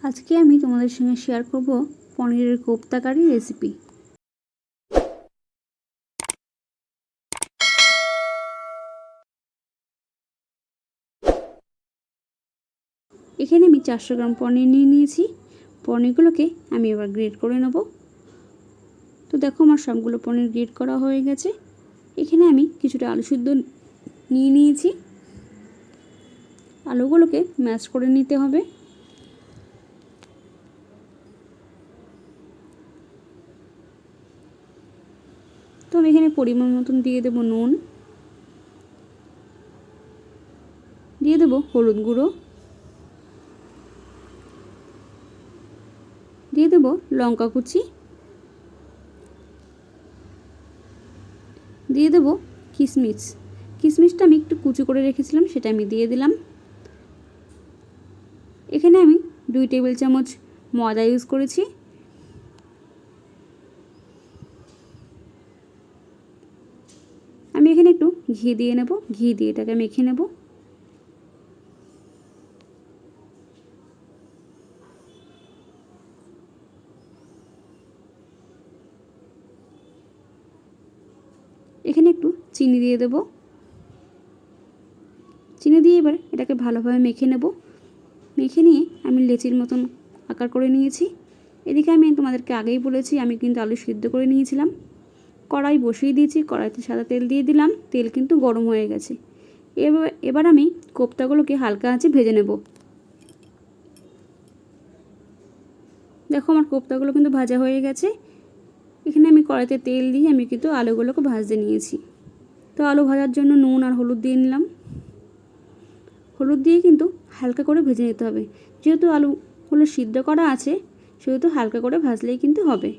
আজকে আমি তোমাদের সঙ্গে শেয়ার করব পনিরের কোপ্তা কারি রেসিপি। এখানে আমি 400 গ্রাম পনির নিয়ে নিয়েছি। পনিরগুলোকে আমি এবার গ্রেট করে নেব। তো দেখো আমার সবগুলো পনির গ্রেট করা হয়ে গেছে। এখানে আমি কিছুটা আলু সিদ্ধ নিয়ে নিয়েছি। আলুগুলোকে ম্যাশ করে নিতে হবে। তো আমি এখানে পরিমাণ মতন দিয়ে দেব নুন, দিয়ে দেব হলুদ গুঁড়ো, দিয়ে দেব লঙ্কা কুচি, দিয়ে দেব কিশমিশ। কিশমিশটা আমি একটু কুচি করে রেখেছিলাম, সেটা আমি দিয়ে দিলাম। এখানে আমি 2 টেবিল চামচ ময়দা ইউজ করেছি। আমি এখানে একটু ঘি দিয়ে নেব, ঘি দিয়ে এটাকে মেখে নেব। এখানে একটু চিনি দিয়ে দেব। চিনি দিয়ে এবার এটাকে ভালোভাবে মেখে নেব। মেখে নিয়ে আমি লেচির মতন আকার করে নিয়েছি। এদিকে আমি তোমাদেরকে আগেই বলেছি আমি কিন্তু আলু সিদ্ধ করে নিয়েছিলাম। কড়াই বসিয়ে দিয়েছি, কড়াইতে সাদা তেল দিয়ে দিলাম। তেল কিন্তু গরম হয়ে গেছে। এবার আমি কোপ্তাগুলোকে হালকা আঁচে ভেজে নেব। দেখো আমার কোপ্তাগুলো কিন্তু ভাজা হয়ে গেছে। এখানে আমি কড়াইতে তেল দিয়ে আমি কিন্তু আলুগুলোকে ভাজতে নিয়েছি। তো আলু ভাজার জন্য নুন আর হলুদ দিয়ে নিলাম। হলুদ দিয়ে কিন্তু হালকা করে ভেজে নিতে হবে। যেহেতু আলুগুলো সিদ্ধ করা আছে সেহেতু হালকা করে ভাজলেই কিন্তু হবে।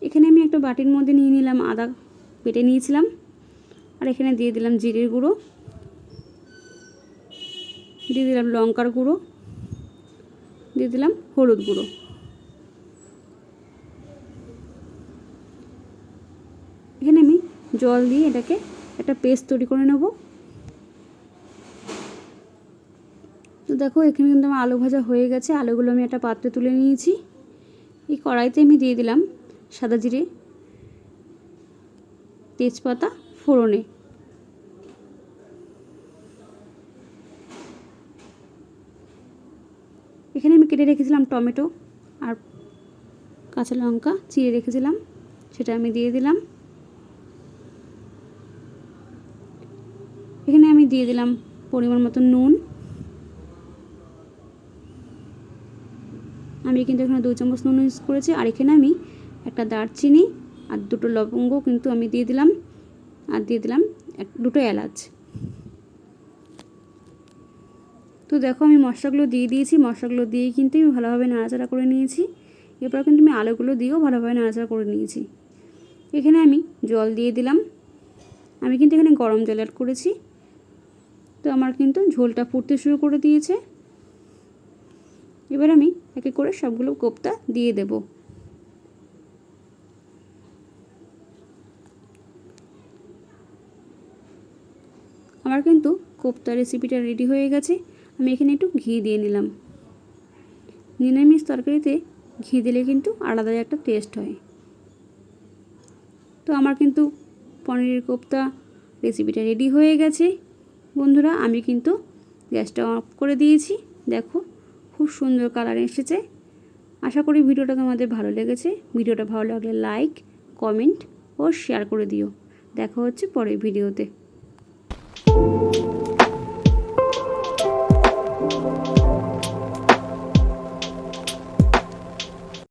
এখানে আমি একটা বাটির মধ্যে নিয়ে নিলাম আদা বেটে নিয়েছিলাম, আর এখানে দিয়ে দিলাম জিরের গুঁড়ো, দিয়ে দিলাম লঙ্কার গুঁড়ো, দিয়ে দিলাম হলুদ গুঁড়ো। এখানে আমি জল দিয়ে এটাকে একটা পেস্ট তৈরি করে নেব। তো দেখো এখানে কিন্তু আমার আলু ভাজা হয়ে গেছে। আলুগুলো আমি একটা পাত্রে তুলে নিয়েছি। এই কড়াইতে আমি দিয়ে দিলাম সাদা জিরে, তেজপাতা ফোড়নে। এখানে আমি কেটে রেখেছিলাম টমেটো আর কাঁচা লঙ্কা চিড়ে রেখেছিলাম, সেটা আমি দিয়ে দিলাম। এখানে আমি দিয়ে দিলাম পরিমাণ মতো নুন। আমি কিন্তু এখানে 2 চামচ নুন ইউজ করেছি। আর এখানে আমি একটা দারচিনি আর 2টো লবঙ্গ কিন্তু আমি দিয়ে দিলাম, আর দিয়ে দিলাম 2টো এলাচ। তো দেখো আমি মশলাগুলো দিয়ে দিয়েছি। মশলাগুলো দিয়ে কিন্তু আমি ভালোভাবে নাড়াচাড়া করে নিয়েছি। এরপর কিন্তু আমি আলুগুলো দিয়েও ভালোভাবে নাড়াচাড়া করে নিয়েছি। এখানে আমি জল দিয়ে দিলাম। আমি কিন্তু এখানে গরম জল অ্যাড করেছি। তো আমার কিন্তু ঝোলটা ফুটতে শুরু করে দিয়েছে। এবার আমি একে করে সবগুলো কোপ্তা দিয়ে দেব। আমার কিন্তু কোপ্তা রেসিপিটা রেডি হয়ে গেছে। আমি এখানে একটু ঘি দিয়ে নিলাম। নিরামিষ তরকারিতে ঘি দিলে কিন্তু আলাদা একটা টেস্ট হয়। তো আমার কিন্তু পনিরের কোপ্তা রেসিপিটা রেডি হয়ে গেছে। বন্ধুরা আমি কিন্তু গ্যাসটা অফ করে দিয়েছি। দেখো খুব সুন্দর কালার এসেছে। আশা করি ভিডিওটা তোমাদের ভালো লেগেছে। ভিডিওটা ভালো লাগলে লাইক, কমেন্ট ও শেয়ার করে দিও। দেখা হচ্ছে পরের ভিডিওতে।